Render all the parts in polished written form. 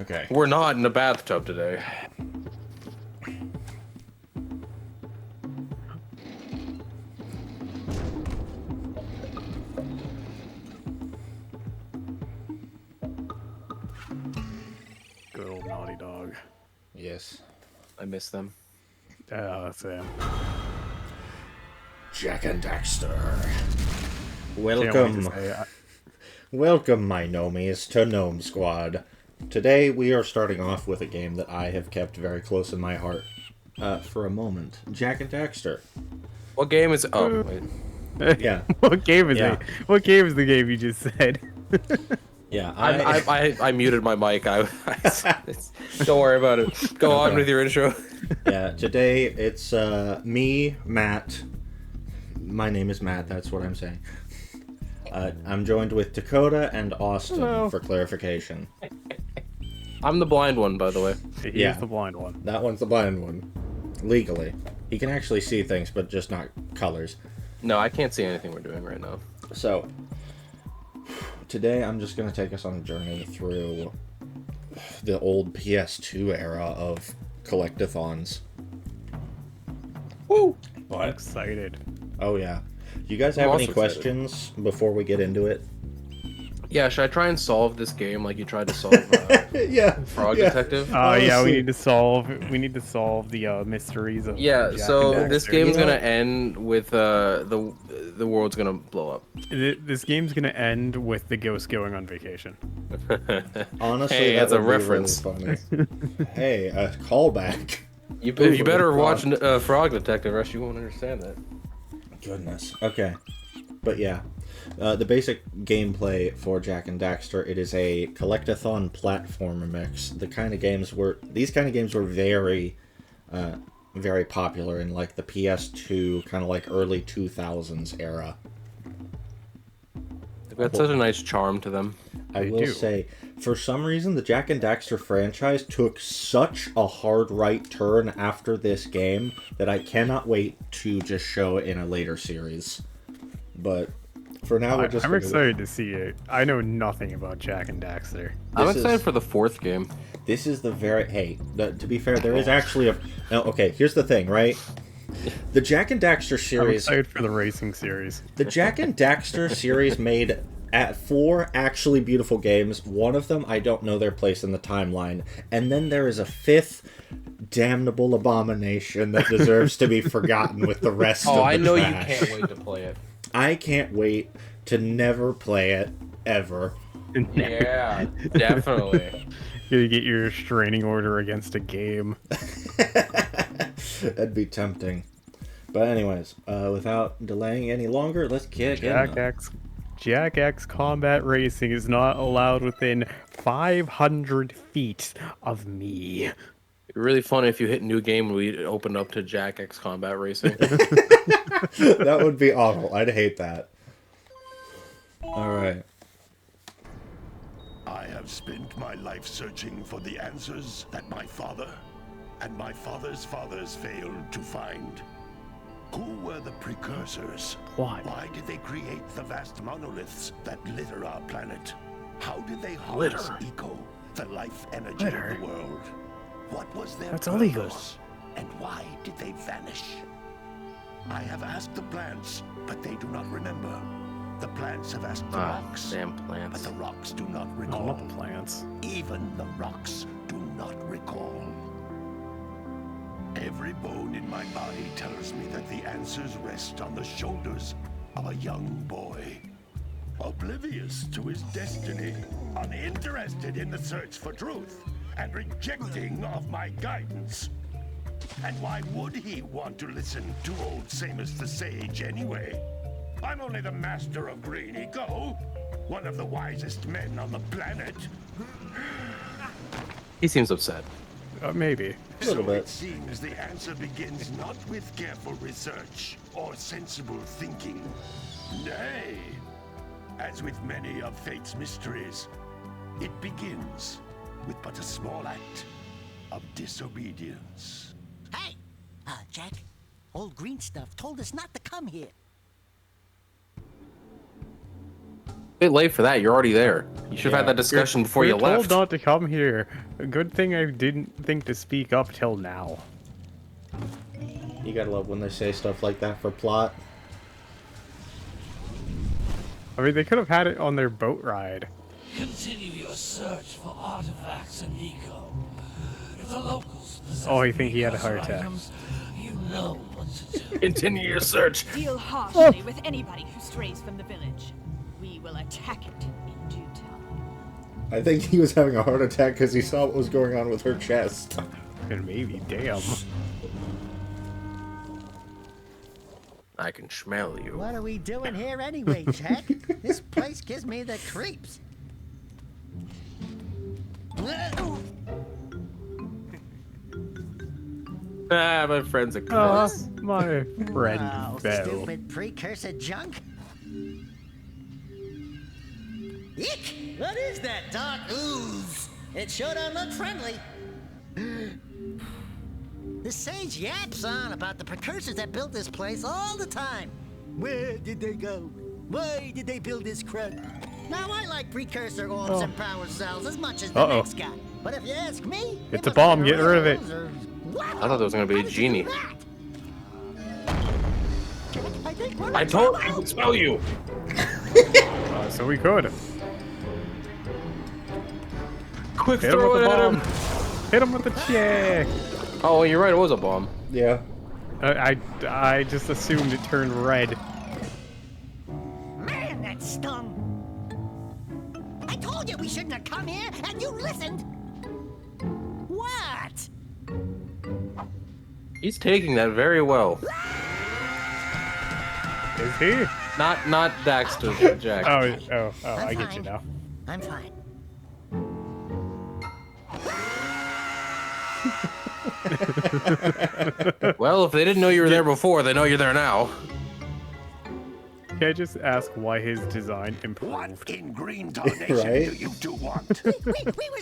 Okay. We're not in a bathtub today. Good old Naughty Dog. Yes. I miss them. Sam. Jak and Daxter. Can't wait to Welcome. say, Welcome, my gnomies, to Gnome Squad. Today we are starting off with a game that I have kept very close in my heart for a moment. Jak and Daxter. What game is? Oh, wait. Yeah. What game is Yeah. it? What game is the game you just said? Yeah, I muted my mic. Don't worry about it. Go on with your intro. Yeah, today it's me, Matt. My name is Matt, that's what I'm saying. I'm joined with Dakota and Austin Hello. for clarification. I'm the blind one, by the way. He Yeah. is the blind one. That one's the blind one. Legally. He can actually see things, but just not colors. No, I can't see anything we're doing right now. So, today I'm just going to take us on a journey through the old PS2 era of collectathons. Woo! I'm excited. Oh, yeah. You guys I'm have any also questions before we get into it? Yeah, should I try and solve this game like you tried to solve Yeah. Frog yeah. Detective? Yeah, Honestly. we need to solve the mysteries of Yeah, Jak so and this Daxter. game's You know- gonna end with the world's gonna blow up. This game's gonna end with the ghost going on vacation. Honestly, Hey, that that's a would be really reference. funny. Hey, a callback. You Ooh, better Frog. watch Frog Detective, or else you won't understand that. Goodness. Okay. But yeah. The basic gameplay for Jak and Daxter, it is a collectathon platformer mix. These kind of games were very, very popular in like the PS2, kind of like early 2000s era. They've got such a nice charm to them. I They will do. say, for some reason, the Jak and Daxter franchise took such a hard right turn after this game that I cannot wait to just show it in a later series. But for now, we're just I'm gonna- excited to see it. I know nothing about Jak and Daxter. I'm This excited is- for the fourth game. This is the very... Hey, to be fair, there is actually a... No, okay, here's the thing, right? The Jak and Daxter I'm series... excited for the racing series. The Jak and Daxter series made at 4 actually beautiful games. One of them, I don't know their place in the timeline. And then there is a 5th damnable abomination that deserves to be forgotten with the rest of Oh, the I know trash. you can't wait to play it. I can't wait to never play it, ever. Yeah, definitely. You get your restraining order against a game. That'd be tempting. But anyways, without delaying any longer, let's kick in. Jak X Combat Racing is not allowed within 500 feet of me. It'd be really funny if you hit new game and we opened up to Jak X Combat Racing. That would be awful. I'd hate that. Alright. I have spent my life searching for the answers that my father and my father's fathers failed to find. Who were the precursors? What? Why did they create the vast monoliths that litter our planet? How did they harness Litter? eco, the life energy Litter? of the world? What was their That's purpose? illegal. And why did they vanish? I have asked the plants, but they do not remember. The plants have asked the rocks, Damn but plants. the rocks do not No, recall. not the plants. Even the rocks do not recall. Every bone in my body tells me that the answers rest on the shoulders of a young boy. Oblivious to his destiny, uninterested in the search for truth, and rejecting of my guidance. And why would he want to listen to old Samus the Sage anyway? I'm only the master of Greeny Go, one of the wisest men on the planet. He seems upset. Maybe. A little So bit. it seems the answer begins not with careful research or sensible thinking. Nay, as with many of fate's mysteries, it begins with but a small act of disobedience. Hey! Jak, old green stuff told us not to come here. bit late for that. You're already there. You should have had that discussion before you We're told left. not to come here. A good thing I didn't think to speak up till now. You gotta love when they say stuff like that for plot. I mean, they could have had it on their boat ride. Continue your search for artifacts and eco. If the locals possess Oh, I think he had a heart precursor attack. items, you know what to do. Continue your search. Deal harshly with anybody who strays from the village. We will attack it in due time. I think he was having a heart attack because he saw what was going on with her chest. And maybe, damn. I can smell you. What are we doing here anyway, Jak? This place gives me the creeps. Ah, my friend's a cuss. My friend Oh, fell. stupid precursor junk. Eek! What is that dark ooze? It sure don't look friendly. The sage yaps on about the precursors that built this place all the time. Where did they go? Why did they build this crap? Now, I like precursor orbs and power cells as much as the next guy. But if you ask me... It's a bomb, get rid of it. I thought there was gonna be a genie. I told you I could smell you. So we could. Quick, Hit him throw with it the at bomb. him. Hit him with the check. Oh, you're right. It was a bomb. Yeah. I just assumed it turned red. Man, that stung. I told you we shouldn't have come here, and you listened. What? He's taking that very well. Is he? Not Daxter, Jak. Oh, I'm I get you fine. now. I'm fine. Well, if they didn't know you were there before, they know you're there now. Can I just ask why his design What improved? in green tarnation Right? do you two want? I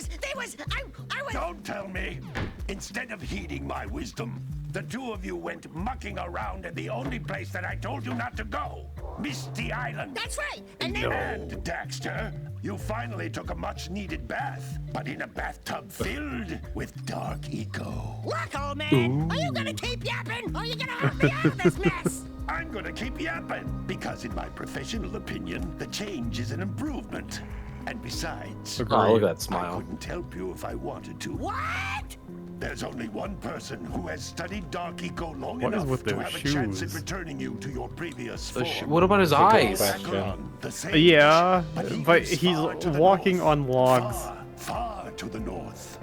was... Don't tell me. Instead of heeding my wisdom, the two of you went mucking around in the only place that I told you not to go. Misty Island. That's right. And then... No. And Daxter, you finally took a much-needed bath, but in a bathtub filled with dark eco. Look, old man, are you gonna keep yapping, or are you gonna help me out of this mess? I'm gonna keep yapping, because in my professional opinion, the change is an improvement. And besides, Oh, look at that I smile. couldn't help you if I wanted to. What? There's only one person who has studied Dark Eco long What is enough with to those have a chance at shoes? returning you to your previous The form. what about his eyes? question. The same Yeah, he but lives he's far to the walking north. on logs. Far to the north.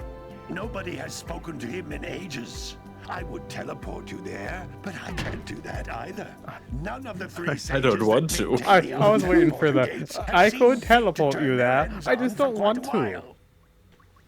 Nobody has spoken to him in ages. I would teleport you there, but I can't do that either. None of the three I don't sages want that to. maintain the I was waiting for teleporting that. gates have I seen could fit teleport to turn you their there. hands I just on don't for want quite a to. while.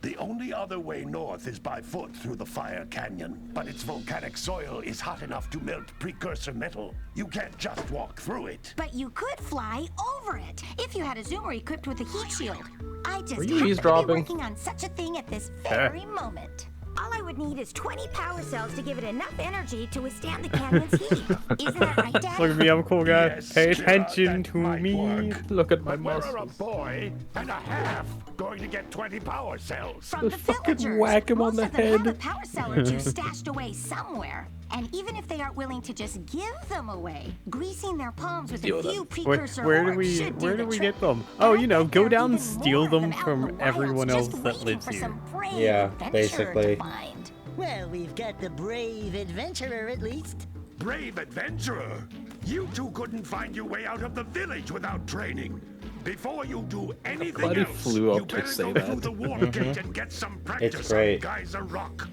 The only other way north is by foot through the Fire Canyon, but its volcanic soil is hot enough to melt precursor metal. You can't just walk through it. But you could fly over it if you had a zoomer equipped with a heat shield. I just Were you happen to be eavesdropping? working on such a thing at this very moment. All I would need is 20 power cells to give it enough energy to withstand the canyon's heat. Isn't that right, Dad? Look at me, I'm a cool guy. Yes, Pay Kira, attention that to might me. work. Look at my But where are a muscles. boy and a half going to get 20 power cells? From the Just fucking villagers. whack him on Most the of them have a head. power cell or two stashed away somewhere. And even if they aren't willing to just give them away, greasing their palms with Steal a them. few precursor Where do orbs we should do where the do we trick. get them? And Oh, I you know, bet go there are down and even steal more of them out in the from wilds everyone else just that waiting lives for here. some brave Yeah, adventurer basically. to find. Well, we've got the brave adventurer at least. Brave adventurer! You two couldn't find your way out of the village without training. Before you do anything Buddy else, flew up you to better say go that. through the warp gate and get some practice on great. Geyser Rock.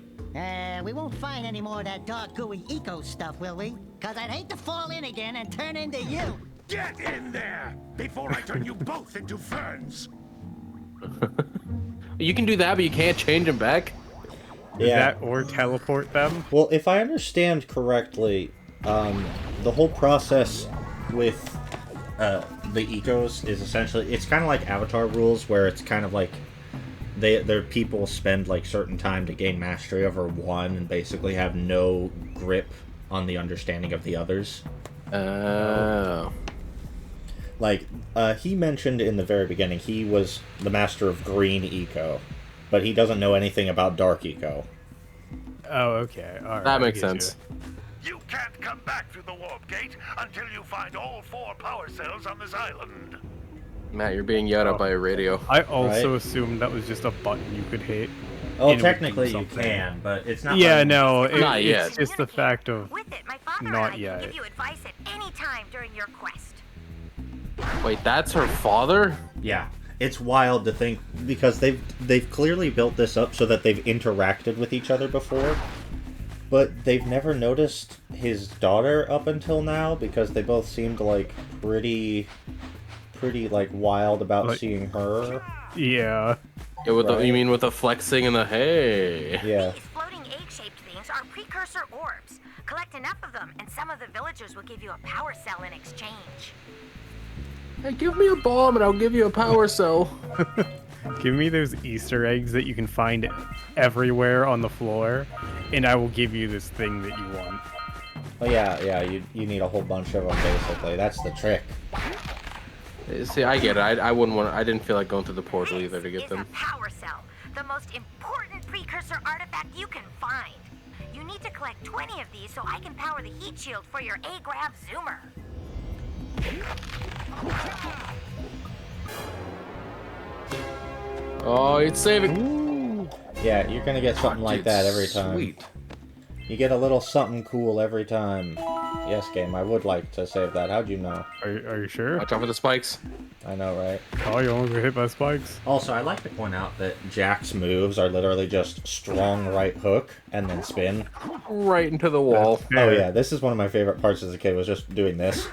We won't find any more of that dark gooey eco stuff, will we? Cause I'd hate to fall in again and turn into you. Get in there before I turn you both into ferns. You can do that, but you can't change him back. Yeah. That or teleport them. Well, if I understand correctly, the whole process with the ecos is essentially, it's kind of like Avatar rules, where it's kind of like their people spend like certain time to gain mastery over one and basically have no grip on the understanding of the others. Oh. Like, he mentioned in the very beginning he was the master of green eco, but he doesn't know anything about dark eco. Oh, okay. All right. That I makes get you. sense. You can't come back through the warp gate until you find all 4 power cells on this island. Matt, you're being yelled at by a radio. I also Right. assumed that was just a button you could hit. Oh, and it would do technically you something. can, but it's not. Yeah, letting- no, Not yet. it's just the fact of With it, my father not and I yet. can give you advice at any time during your quest. Wait, that's her father? Yeah, it's wild to think because they've clearly built this up so that they've interacted with each other before, but they've never noticed his daughter up until now because they both seemed like pretty like wild about Like- seeing her. yeah. Yeah, with the, Right. you mean with the flexing and the hey? Yeah. These floating egg-shaped things are precursor orbs. Collect enough of them, and some of the villagers will give you a power cell in exchange. Hey, give me a bomb and I'll give you a power cell. Give me those Easter eggs that you can find everywhere on the floor, and I will give you this thing that you want. Well, yeah. You need a whole bunch of them basically. That's the trick. See, I get it. I wouldn't want. I didn't feel like going through the portal either to This get is them. a power cell, the most important precursor artifact you can find. You need to collect 20 of these so I can power the heat shield for your A-Grav zoomer. Oh, it's saving. Yeah, you're gonna get something like that every time. Sweet. You get a little something cool every time. Yes, game. I would like to save that. How'd you know? Are you sure? Watch out for the spikes. I know, right? Oh, you almost got hit by spikes. Also, I'd like to point out that Jak's moves are literally just strong right hook and then spin. Right into the wall. Oh yeah, this is one of my favorite parts as a kid, was just doing this.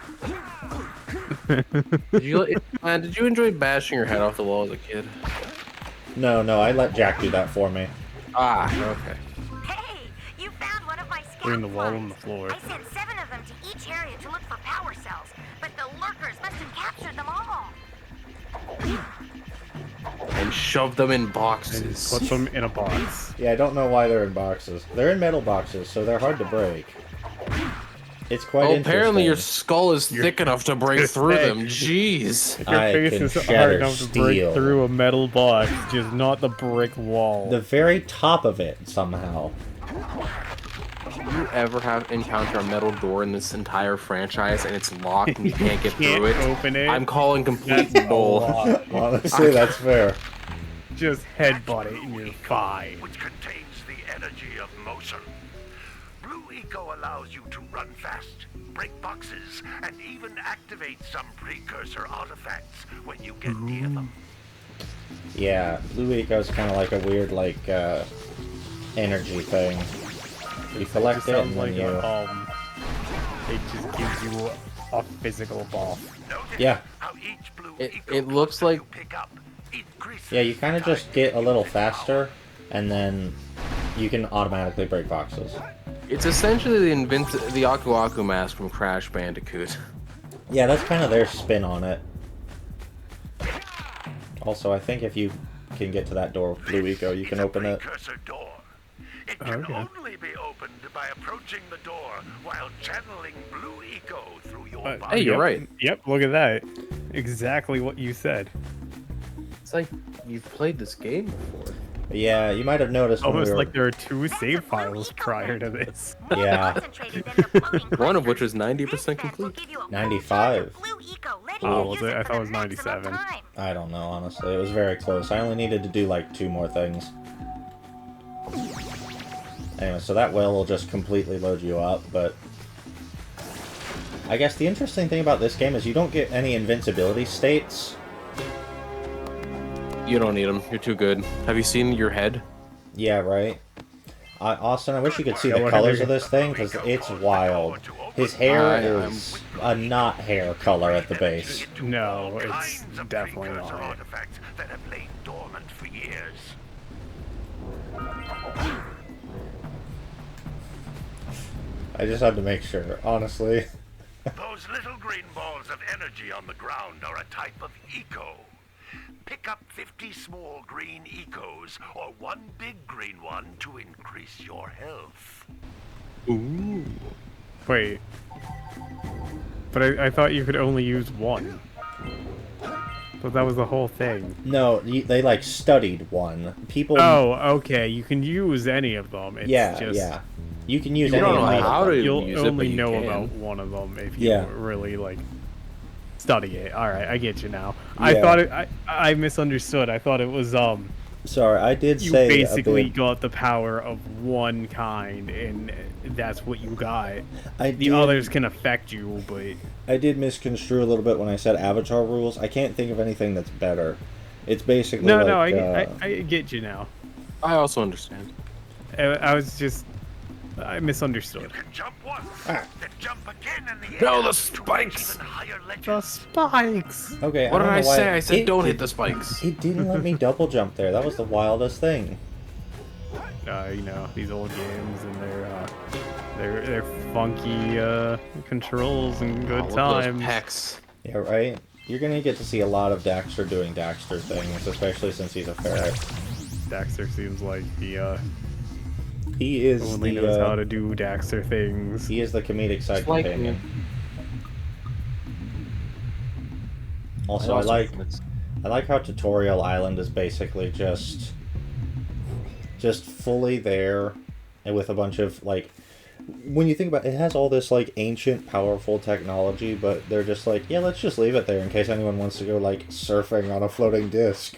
Did you enjoy bashing your head off the wall as a kid? No, I let Jak do that for me. Ah, okay. Hey, you found one of my scout Between the wall flies. and the floor. I sent 7 of them to each area to look for power cells, but the lurkers must have captured them all. And shove them in And boxes. put them in a box. Yeah, I don't know why they're in boxes. They're in metal boxes, so they're hard to break. It's quite Oh, interesting. apparently your skull is thick enough to break through Hey. them. Jeez. Your I face can is shatter hard enough to break steel. through a metal box, just not the brick wall. The very top of it, somehow. Do you ever have encounter a metal door in this entire franchise and it's locked and you can't get through it? Open it. I'm calling complete That's a bull. lot. Honestly, that's fair. Just headbutt it and you're fine. Which contains the energy of motion. Blue Eco allows you to run fast, break boxes, and even activate some precursor artifacts when you get near them. Yeah, Blue Eco's kind of like a weird, like, energy thing. You collect it and Sounds then like you... it just gives you a physical buff. Notice Yeah. how each Blue It- Eco it looks cluster like- you pick up increases Yeah, you kind of the just time get a you little use its faster, and then you can automatically break boxes. It's essentially the Aku Aku mask from Crash Bandicoot. Yeah, that's kind of their spin on it. Also, I think if you can get to that door with Blue Eco, you It's can a open it. precursor door. It can Okay. only be opened by approaching the door while channeling Blue Eco through your Hey, body. Hey, you're yep, right. Yep, look at that. Exactly what you said. It's like you've played this game before. Yeah, you might have noticed when we Almost were... like there are 2 save files prior to this. Yeah. One of which is 90% complete. 95. Oh, was it? I thought it was 97. I don't know, honestly. It was very close. I only needed to do, like, 2 more things. Anyway, so that well will just completely load you up, but... I guess the interesting thing about this game is you don't get any invincibility states. You don't need them. You're too good. Have you seen your head? Yeah, right? Austin, I wish you could see Yeah, the what colors have of this thing, because it's wild. His hair I'm- is a not hair color at the base. No, All it's kinds of definitely precursor not. artifacts that have lain dormant for years. I just had to make sure, honestly. Those little green balls of energy on the ground are a type of eco. Pick up 50 small green ecos or one big green one to increase your health. Wait. But I thought you could only use one. But that was the whole thing. No, they like studied one. People. Oh, okay. You can use any of them. It's just, yeah. You can use You any don't of know them. how to You'll use it, only but you know can. about one of them if you Yeah. really like study it. All right, I get you now. Yeah. I thought I misunderstood. I thought it was Sorry, I did you say basically a bit, got the power of one kind, and that's what you got. I The did, others can affect you, but I did misconstrue a little bit when I said Avatar rules. I can't think of anything that's better. It's basically no, like, I get you now. I also understand. I was just I misunderstood. Can jump once, then jump again in the air. No, the to spikes! even higher ledges. The spikes. Okay, What did don't I know why say? I said it don't hit did- the spikes. It didn't let me double jump there. That was the wildest thing. You know, these old games and their funky controls and good Oh, look at times. those pecs. Yeah, right? You're gonna get to see a lot of Daxter doing Daxter things, especially since he's a ferret. Daxter seems like the He is only the knows how to do Daxter things. he is the comedic side like companion. me. Also, I like how Tutorial Island is basically just fully there, and with a bunch of like, when you think about it, it has all this like ancient, powerful technology, but they're just like, yeah, let's just leave it there in case anyone wants to go like surfing on a floating disc.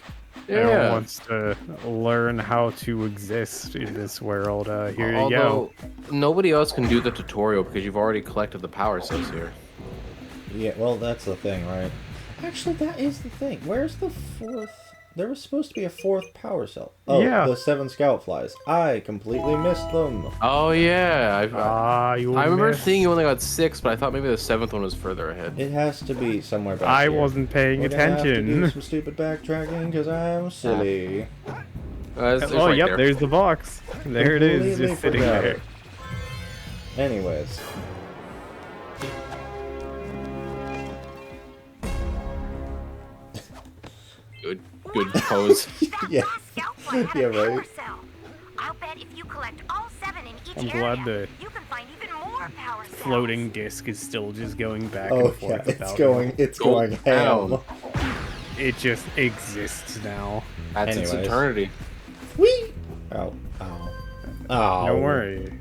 Everyone Yeah. wants to learn how to exist in this world. Here you go. Although nobody else can do the tutorial because you've already collected the power cells here. Yeah, well, that's the thing, right? Actually, that is the thing. Where's the fourth? There was supposed to be a fourth power cell. Oh, Yeah. the 7 scout flies. I completely missed them. Oh yeah, Ah, you I remember missed. seeing you only got 6, but I thought maybe the 7th one was further ahead. It has to be somewhere back I here. wasn't paying We're gonna have to do attention. some stupid backtracking because I'm silly. It's Oh, right yep, there. there's the box. There it is, Completely just sitting forgot there. it. Anyways, Good pose. yeah, Scout flight had Yeah, a power right. cell. I'll bet if you collect all 7 in each I'm area, glad the you can find even more power cells. floating disc is still just going back oh and forth. yeah, it's without going ham. down. It just exists now. That's its Anyways. eternity. Whee! Oh, oh, oh. Don't worry.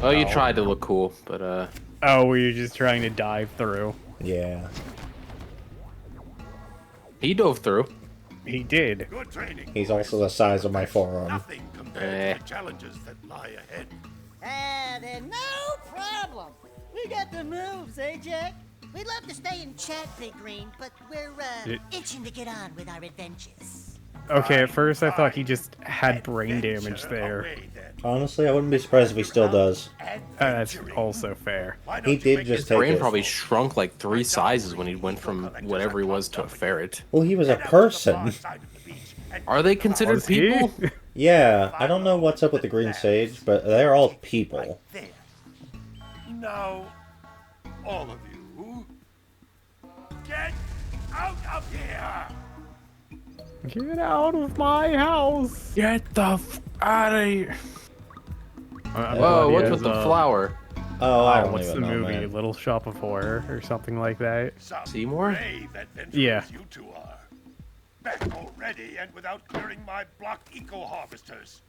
Oh, you tried to look cool, but Oh, were you just trying to dive through? Yeah. he dove through. He did. Good training. He's also the size of my forearm. Nothing compared to the challenges that lie ahead. Then no problem. We got the moves, eh, Jack? We'd love to stay and chat, Big Green, but we're It- itching to get on with our adventures. Okay, at first I thought he just had brain damage there. Away, then. Honestly, I wouldn't be surprised if he still does. That's Adventuring. also fair. Why don't He you did make just this take Brain it. probably shrunk like 3 sizes when he went from whatever he was to a ferret. Well, he was a head out to the far person. side of the beach and Are they considered Was he? people? Yeah, I don't know what's up with the green sage, but they're all people. right there. Now, all of you, get out of here! Get out of my house! Get the f out of here! I'm Whoa, glad he what's has, with the uh, flower? Oh, I don't what's the even know, movie? man. Little Shop of Horror or something like that? Some Seymour? brave adventurers Yeah. you two are. Back already and without clearing my block eco-harvesters.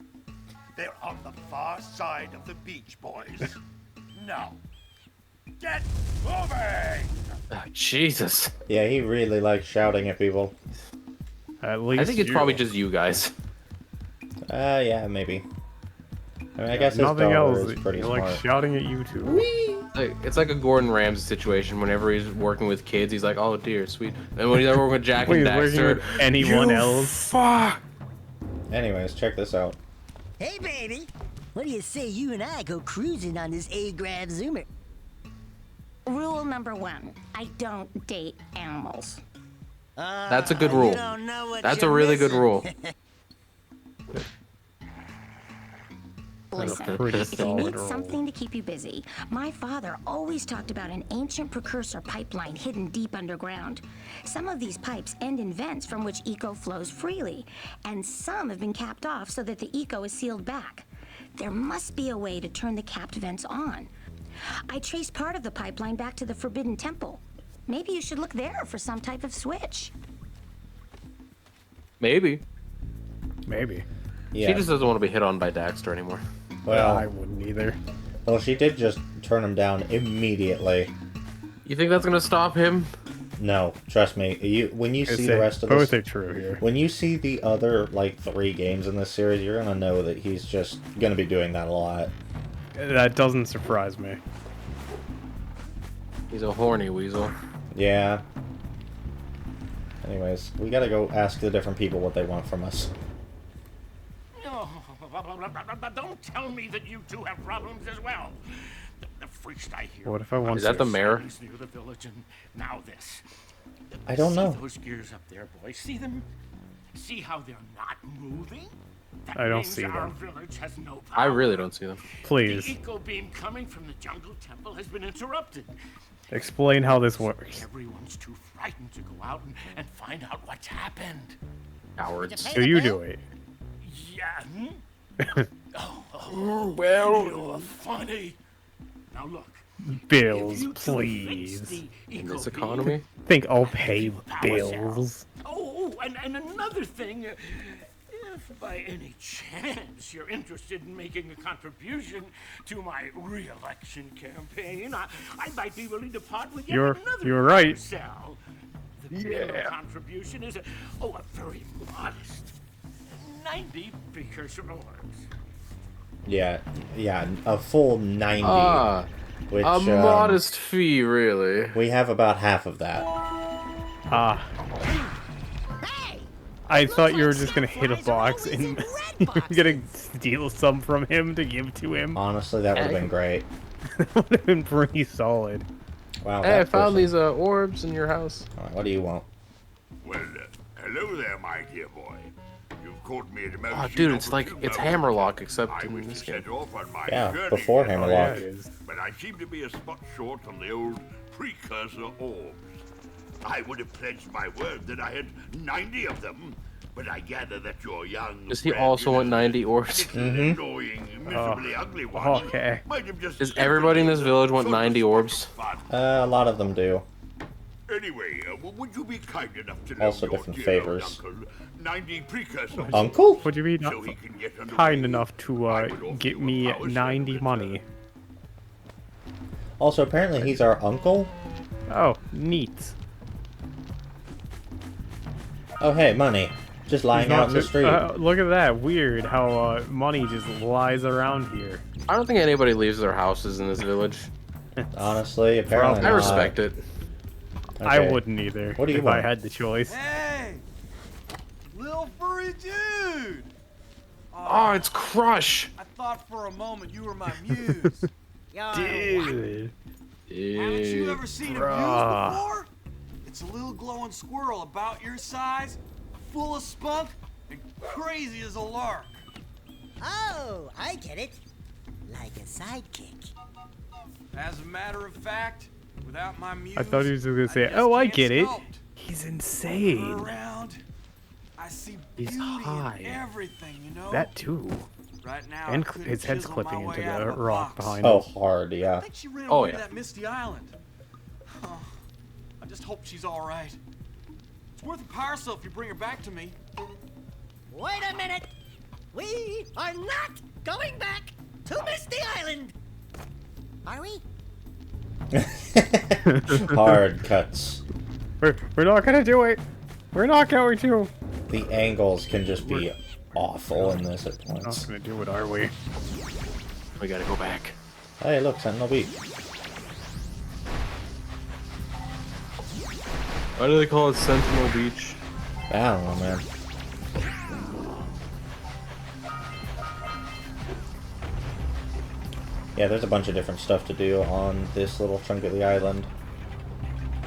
They're on the far side of the beach, boys. Now, get moving! Jesus. Yeah, he really likes shouting at people. At least I think it's you. probably just you guys. Yeah, maybe. I mean, I guess his nothing daughter else. is pretty You're smart. like shouting at you two. It's like a Gordon Ramsay situation. Whenever he's working with kids, he's like, "Oh dear, sweet." And when he's ever working with Jak When and he's working Daxter, with anyone "You else. Fuck. Anyways, check this out. Hey, baby. What do you say you and I go cruising on this A-Grav Zoomer? Rule number 1: I don't date animals. That's a good rule. You don't know what That's a you're really good missing. rule. Listen, Pretty if you solid need rule. something to keep you busy, my father always talked about an ancient precursor pipeline hidden deep underground. Some of these pipes end in vents from which eco flows freely, and some have been capped off so that the eco is sealed back. There must be a way to turn the capped vents on. I traced part of the pipeline back to the Forbidden Temple. Maybe you should look there for some type of switch. Maybe. Maybe. Yeah. She just doesn't want to be hit on by Daxter anymore. Well, I wouldn't either. well, she did just turn him down immediately. You think that's gonna stop him? No, trust me. When you see the rest of both this, are true here. when you see the other like 3 games in this series, you're gonna know that he's just gonna be doing that a lot. That doesn't surprise me. He's a horny weasel. Yeah. Anyways, we gotta go ask the different people what they want from us. Oh, don't tell me that you two have problems as well. The first I hear. What if I want Is that the mayor? Near the village, and now this. I don't know. See those gears up there, boys? See them? See how they're not moving? That I don't means see our them. village has no power. I really don't see them. Please, The eco beam coming from the jungle temple has been interrupted. explain how this works. Everyone's too frightened to go out and find out what's happened. Cowards. So you do it. Yeah. Well, You're funny. Now look. Bills, if you two fix please. the in this eco economy. Think I'll pay bills. Oh, and another thing. If by any chance you're interested in making a contribution to my re-election campaign, I might be willing to part with yet another You're right. cell. The minimum contribution is a very modest 90 precursor orbs. Yeah, a full 90. Which, a modest fee, really. We have about half of that. Hey! I thought you were Looks like just gonna hit a sapphires are box always in and red you were boxes. gonna steal some from him to give to him. Honestly, that would have been great. That would have been pretty solid. Wow. Hey, I that found person- these orbs in your house. All right, what do you want? Well, hello there, my dear boy. You've caught me at a Oh, dude, it's like it's Hammerlock except in this game. off on my Yeah, journey, before Yeah, Hammerlock. it is. but I seem to be a spot short on the old precursor orbs. I would have pledged my word that I had 90 of them, but I gather that your young. Does he also want 90 orbs? Annoying, miserably ugly one. Okay. Might have just Does everybody in this village want 90 orbs? A lot of them do. Anyway, would you be kind enough to Also loan your different dear old favors. uncle 90 precursors? Uncle? Would you be So he can get underway. kind enough to I would offer get you a me power 90 share money? Also, apparently he's our uncle. Oh, neat. Oh, hey, money. Just lying Not out in the to- street. look at that. Weird how money just lies around here. I don't think anybody leaves their houses in this village. Honestly, apparently I not. respect it. I Okay. wouldn't either What do you if I want? had the choice. Hey! Little furry dude! Oh, it's Crush. I thought for a moment you were my muse. Dude. Haven't you ever seen a muse bruh. before? It's a little glowing squirrel about your size, full of spunk, and crazy as a lark. Oh, I get it. Like a sidekick. As a matter of fact, without my muse, I thought he was just gonna say, just "Oh, I can't get it. sculpt. He's Look insane." around. I see He's beauty high. in everything, you know. That too. Right now, And I couldn't his head's chisel my clipping into way out the of a rock box. behind Oh, him. hard, yeah. I think she ran Oh, away yeah. to that misty island. Huh. I just hope she's all right. It's worth a power cell if you bring her back to me. Wait a minute. We are not going back to Misty Island. Are we? Hard cuts. We're not gonna do it. We're not going to. The angles can just be awful in this at We're not points. gonna do it, are we? We gotta go back. Hey, look, Sentinel Beach. Why do they call it Sentinel Beach? I don't know, man. Yeah, there's a bunch of different stuff to do on this little chunk of the island.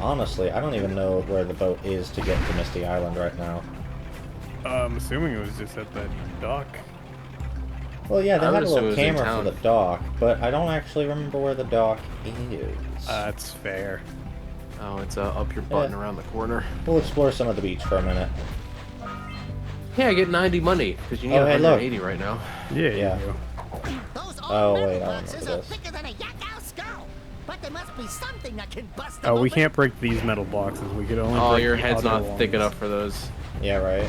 Honestly, I don't even know where the boat is to get to Misty Island right now. I'm assuming it was just at the dock. Well, yeah, they I had would a assume little it was in camera for town. the dock, but I don't actually remember where the dock is. That's fair. Oh, it's up your butt and around the corner. We'll explore some of the beach for a minute. Yeah, get 90 money because you need Oh, hey, look. 180 right now. Yeah, Yeah. you do. Those old Oh, metal wait, I don't boxes remember are this. thicker than a yak skull. But there must be something that can bust them Oh, we open. can't break these metal boxes. We could only. Oh, break your the head's other not ones. thick enough for those. Yeah, right.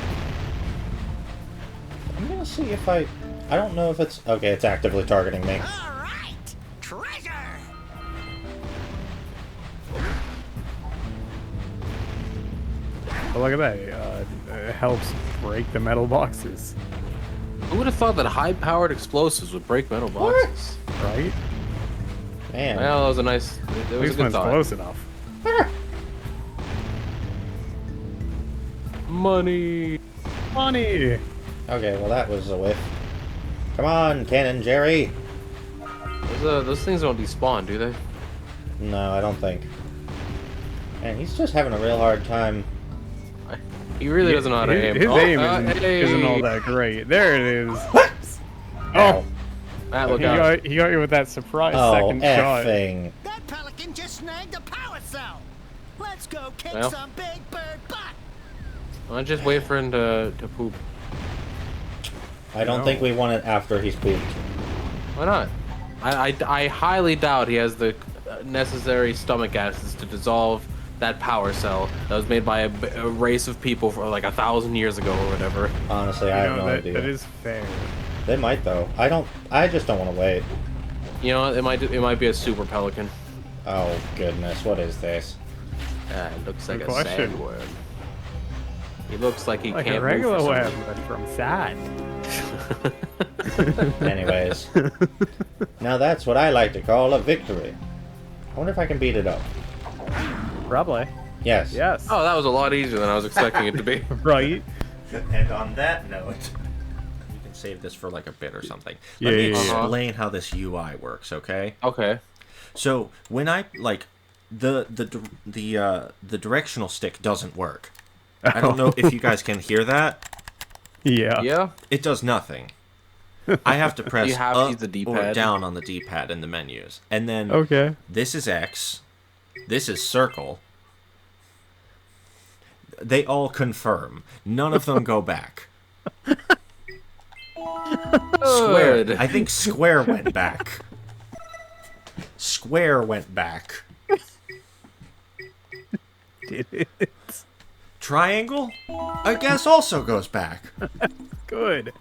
I'm gonna see if I don't know if it's... Okay, it's actively targeting me. All right, treasure. But look at that. It helps break the metal boxes, Who would have thought that high-powered explosives would break metal boxes? right? Man. Well, that was a nice. It At was a least good when it's thought. close enough. Money. Money. Okay, well that was a whiff. Come on, Cannon Jerry. Those things don't despawn, do they? No, I don't think. And he's just having a real hard time. He really doesn't know how to aim. His aim hey. isn't all that great. There it is. Oh, Matt, look out. He got you with that surprise oh, second shot. effing. That pelican just snagged a power cell. Let's go kick Well. some big bird butt. I'll just wait for him to poop. I don't think we want it after he's pooped. Why not? I highly doubt he has the necessary stomach acids to dissolve that power cell that was made by a race of people for like 1,000 years ago or whatever. Honestly, I have no idea. That is fair. They might though. I just don't want to wait. You know, it might be a super pelican. Oh goodness, what is this? It looks like Good a question. sandworm. He looks like he Like can't a regular move for web, some but from sand. Anyways. Now that's what I like to call a victory. I wonder if I can beat it up. Probably. Yes. Yes. Oh, that was a lot easier than I was expecting it to be. Right. And on that note, you can save this for like a bit or something. Yeah, Let me yeah, yeah. explain how this UI works, okay? Okay. So when I like the directional stick doesn't work. I don't know if you guys can hear that. Yeah. Yeah. It does nothing. I have to press You have to up use the or D-pad. down on the D-pad in the menus. And then Okay. this is X. This is circle. They all confirm. None of them go back. Square. Good. I think square went back. Square went back. Did it? Triangle? I guess also goes back. Good.